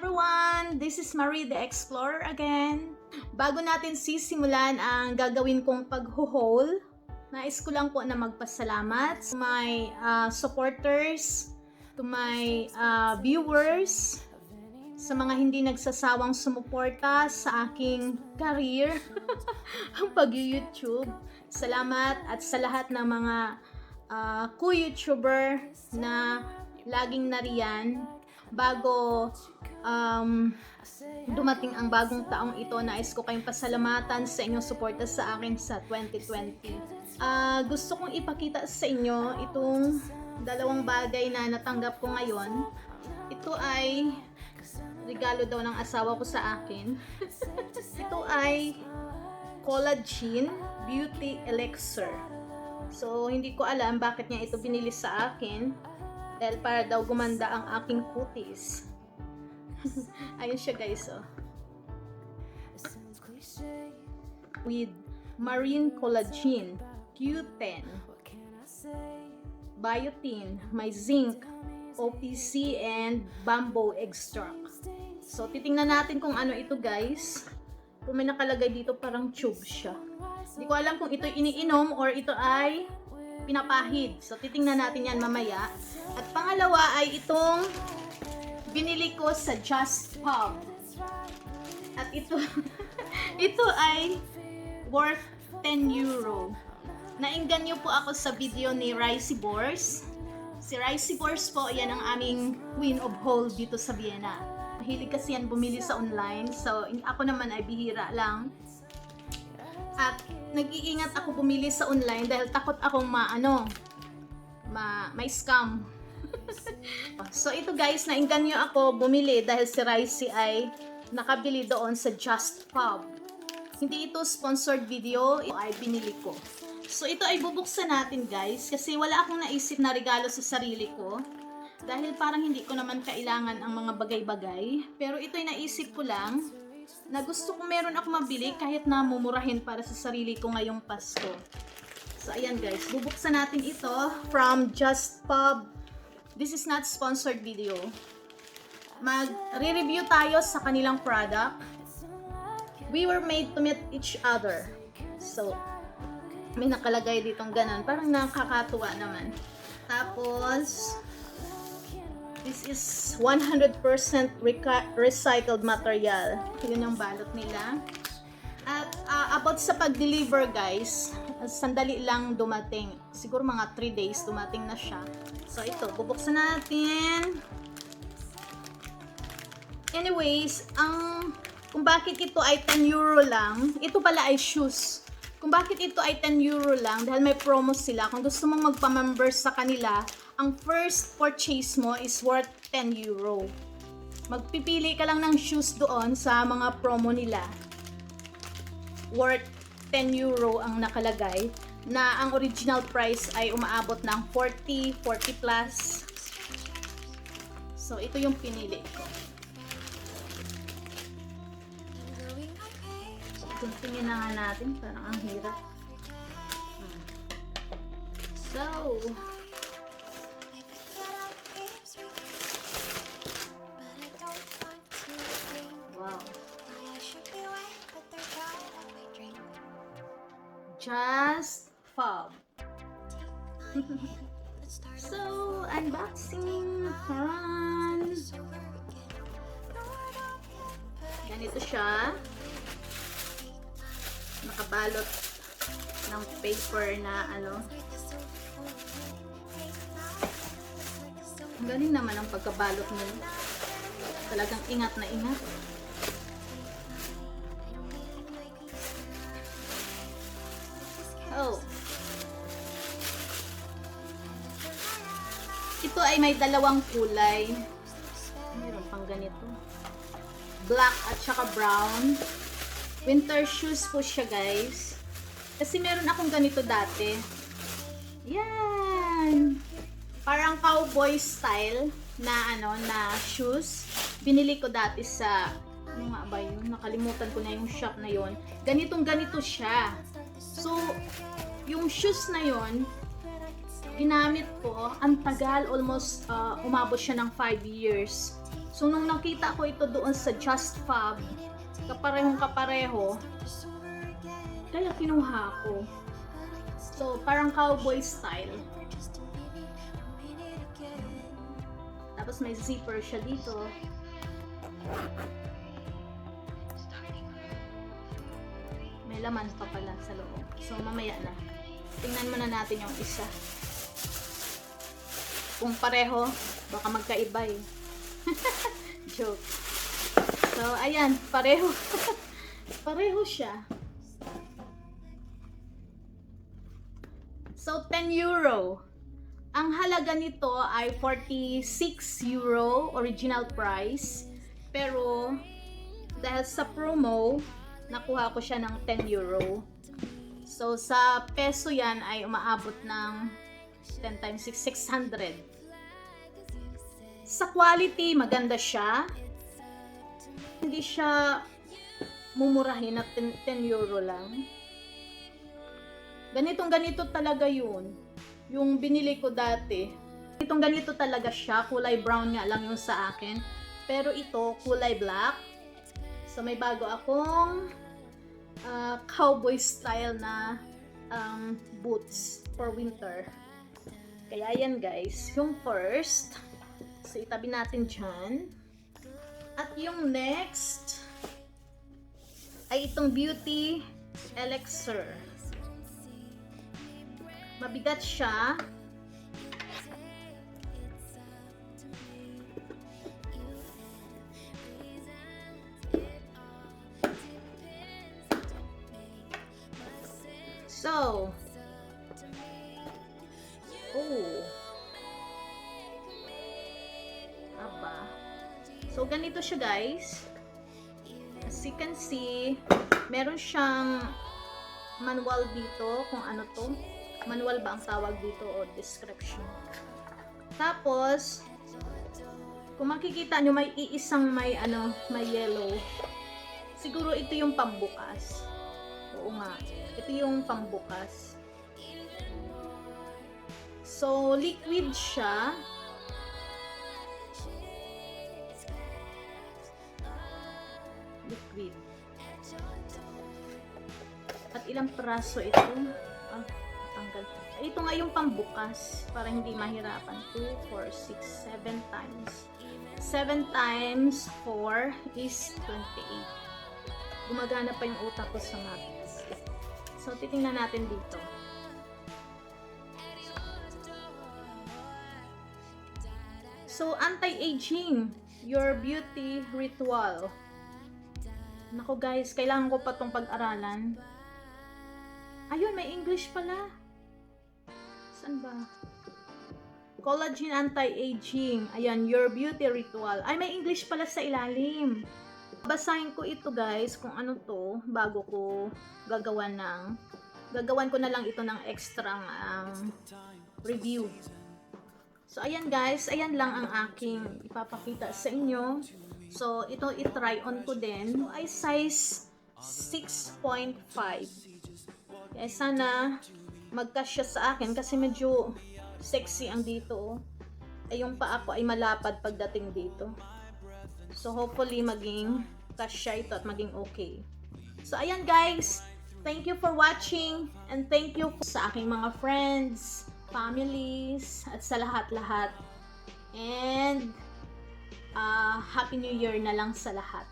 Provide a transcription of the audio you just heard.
everyone! This is Marie the Explorer again. Bago natin sisimulan ang gagawin kong pag-haul, nais ko lang po na magpasalamat sa my supporters, to my viewers, sa mga hindi nagsasawang sumuporta sa aking career, ang pag-YouTube. Salamat at sa lahat ng mga co-YouTuber na laging nariyan bago dumating ang bagong taong ito. Nais ko kayong pasalamatan sa inyong suporta sa akin sa 2020. Gusto kong ipakita sa inyo itong dalawang bagay na natanggap ko ngayon. Ito ay regalo daw ng asawa ko sa akin. Ito ay Collagen Beauty Elixir. So, hindi ko alam bakit niya ito binili sa akin. Dahil para daw gumanda ang aking kutis. Ayun siya guys, oh. With marine collagen, Q10, biotin, may zinc, OPC, and bamboo extract. So, titingnan natin kung ano ito guys. Kung may nakalagay dito parang tube siya. Hindi ko alam kung ito iniinom or ito ay pinapahid. So, titingnan natin yan mamaya. At pangalawa ay itong binili ko sa JustFabBoots. At ito, ito ay worth 10 euro. Nainggan niyo po ako sa video ni Ricey Bors. Si Ricey Bors po, yan ang aming queen of haul dito sa Vienna. Mahilig kasi yan bumili sa online. So, ako naman ay bihira lang. At nag-iingat ako bumili sa online dahil takot akong may scam. So ito guys, nainggan nyo ako bumili dahil si Ricey ay nakabili doon sa JustFab. Hindi ito sponsored video, ito ay binili ko. So ito ay bubuksan natin guys kasi wala akong naisip na regalo sa sarili ko. Dahil parang hindi ko naman kailangan ang mga bagay-bagay. Pero ito ay naisip ko lang na gusto kong meron ako mabili kahit na mumurahin para sa sarili ko ngayong Pasko. So ayan guys, bubuksan natin ito from JustFab. This is not sponsored video. Mag-re-review tayo sa kanilang product. We were made to meet each other. So, may nakalagay ditong ganun. Parang nakakatuwa naman. Tapos, this is 100% recycled material. Yun ang balot nila. At about sa pag-deliver guys, sandali lang dumating. Siguro mga 3 days dumating na siya. So ito, bubuksan natin. Anyways, kung bakit ito ay 10 euro lang, ito pala ay shoes. Kung bakit ito ay 10 euro lang, dahil may promo sila. Kung gusto mong magpa-member sa kanila, ang first purchase mo is worth 10 euro. Magpipili ka lang ng shoes doon sa mga promo nila. Worth 10 euro ang nakalagay, na ang original price ay umaabot ng 40 plus. So, ito yung pinili ko. So, tingnan na nga natin, parang ang hirap. So, wow. JustFab. So, unboxing. Ganito siya. Nakabalot ng paper na Ang galing naman ang pagkabalot nila. Talagang ingat na ingat. Oh. Ito ay may dalawang kulay. Meron pang ganito. Black at saka brown. Winter shoes po siya guys. Kasi meron akong ganito dati. Yan. Parang cowboy style na na shoes. Binili ko dati sa ano nga ba yun? Nakalimutan ko na yung shop na yun. Ganito siya. So, yung shoes na yon ginamit ko, ang tagal, almost umabot siya ng 5 years. So, nung nakita ko ito doon sa JustFab, kapareho, kaya kinuha ko. So, parang cowboy style. Tapos may zipper siya dito. May laman pa pala sa loob. So, mamaya na. Tingnan muna natin yung isa. Kung pareho, baka magkaiba eh. Joke. So, ayan. Pareho. Pareho siya. So, 10 euro. Ang halaga nito ay 46 euro original price. Pero, dahil sa promo, nakuha ko siya ng 10 euro. So, sa peso yan ay umaabot ng 10 times 600. Sa quality, maganda siya. Hindi siya mumurahin na 10 euro lang. Ganito talaga yun. Yung binili ko dati. Ganito talaga siya. Kulay brown nga lang yung sa akin. Pero ito, kulay black. So, may bago akong cowboy style na boots for winter. Kaya yan guys, yung first. So, itabi natin dyan. At yung next ay itong Beauty Elixir. Mabigat siya. So, aba. So, ganito siya guys. As you can see, meron siyang manual dito kung ano to. Manual ba ang tawag dito o description. Tapos, kung makikita nyo, may iisang may yellow. Siguro ito yung pambukas. Oo nga. Ito yung pambukas. So, liquid siya. Liquid. At ilang praso ito? Tanggal. Ito nga yung pambukas para hindi mahirapan. 2, 4, 6, 7 times. 7 times 4 is 28. Gumagana pa yung utak ko sa math. So, titingnan natin dito. So, anti-aging. Your beauty ritual. Nako guys, kailangan ko pa tong pag-aralan. Ayun, may English pala. Saan ba? Collagen anti-aging. Ayan, your beauty ritual. Ay, may English pala sa ilalim. Basahin ko ito guys, kung ano to, bago ko gagawan ko na lang ito ng extra review. So, ayan guys, ayan lang ang aking ipapakita sa inyo. So, ito i-try on ko din. Ay size 6.5. Kaya sana magkasya sa akin kasi medyo sexy ang dito. Ay, yung paa ko ay malapad pagdating dito. So, hopefully, maging kasya ito at maging okay. So, ayan guys. Thank you for watching. And thank you sa aking mga friends, families, at sa lahat-lahat. And, Happy New Year na lang sa lahat.